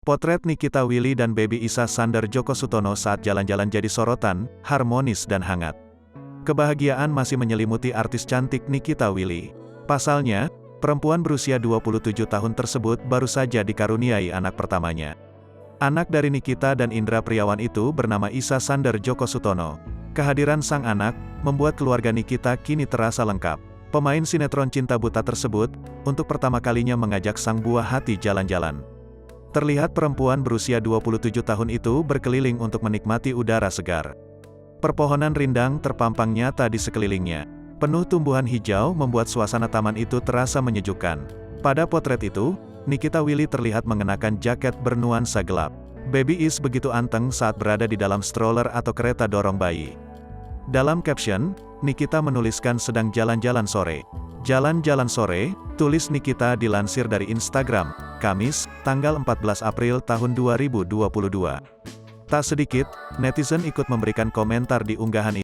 Potret Nikita Willy dan Baby Isa Sandar Djoko Sutono saat jalan-jalan jadi sorotan, harmonis dan hangat. Kebahagiaan masih menyelimuti artis cantik Nikita Willy. Pasalnya, perempuan berusia 27 tahun tersebut baru saja dikaruniai anak pertamanya. Anak dari Nikita dan Indra Priawan itu bernama Isa Sandar Djoko Sutono. Kehadiran sang anak membuat keluarga Nikita kini terasa lengkap. Pemain sinetron Cinta Buta tersebut, untuk pertama kalinya mengajak sang buah hati jalan-jalan. Terlihat perempuan berusia 27 tahun itu berkeliling untuk menikmati udara segar. Perpohonan rindang terpampang nyata di sekelilingnya. Penuh tumbuhan hijau membuat suasana taman itu terasa menyejukkan. Pada potret itu, Nikita Willy terlihat mengenakan jaket bernuansa gelap. Baby Is begitu anteng saat berada di dalam stroller atau kereta dorong bayi. Dalam caption, Nikita menuliskan sedang jalan-jalan sore. Jalan-jalan sore, tulis Nikita dilansir dari Instagram, Kamis, tanggal 14 April tahun 2022. Tak sedikit, netizen ikut memberikan komentar di unggahan ini.